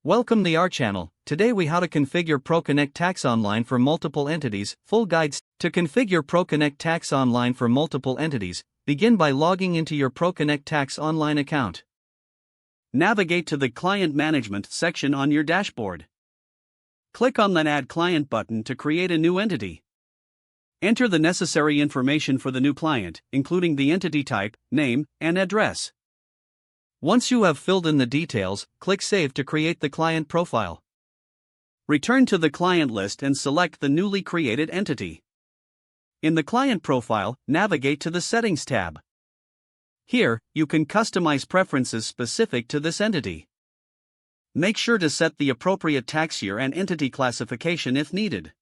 Welcome to our channel. Today we how to configure ProConnect Tax Online for multiple entities. Full guides. To configure ProConnect Tax Online for multiple entities, begin by logging into your ProConnect Tax Online account. Navigate to the Client Management section on your dashboard. Click on the Add Client button to create a new entity. Enter the necessary information for the new client, including the entity type, name, and address. Once you have filled in the details, click Save to create the client profile. Return to the client list and select the newly created entity. In the client profile, navigate to the Settings tab. Here, you can customize preferences specific to this entity. Make sure to set the appropriate tax year and entity classification if needed.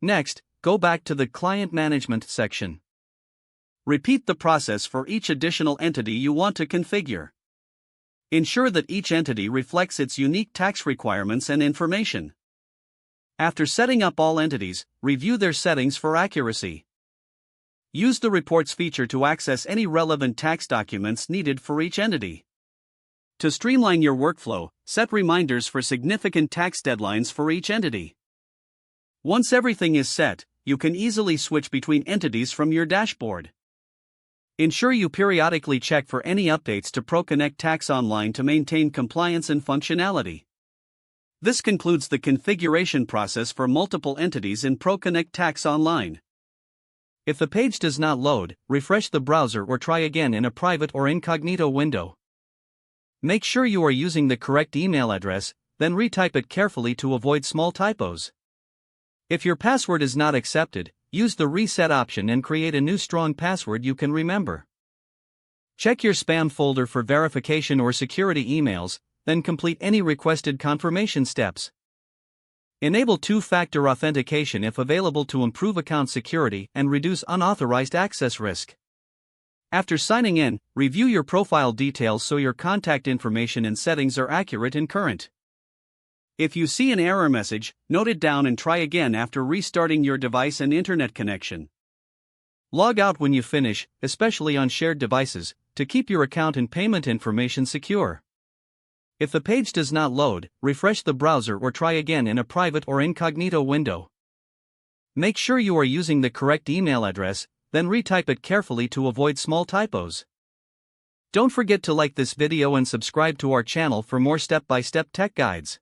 Next, go back to the Client Management section. Repeat the process for each additional entity you want to configure. Ensure that each entity reflects its unique tax requirements and information. After setting up all entities, review their settings for accuracy. Use the Reports feature to access any relevant tax documents needed for each entity. To streamline your workflow, set reminders for significant tax deadlines for each entity. Once everything is set, you can easily switch between entities from your dashboard. Ensure you periodically check for any updates to ProConnect Tax Online to maintain compliance and functionality. This concludes the configuration process for multiple entities in ProConnect Tax Online. If the page does not load, refresh the browser or try again in a private or incognito window. Make sure you are using the correct email address, then retype it carefully to avoid small typos. If your password is not accepted, use the reset option and create a new strong password you can remember. Check your spam folder for verification or security emails, then complete any requested confirmation steps. Enable two-factor authentication if available to improve account security and reduce unauthorized access risk. After signing in, review your profile details so your contact information and settings are accurate and current. If you see an error message, note it down and try again after restarting your device and internet connection. Log out when you finish, especially on shared devices, to keep your account and payment information secure. If the page does not load, refresh the browser or try again in a private or incognito window. Make sure you are using the correct email address, then retype it carefully to avoid small typos. Don't forget to like this video and subscribe to our channel for more step-by-step tech guides.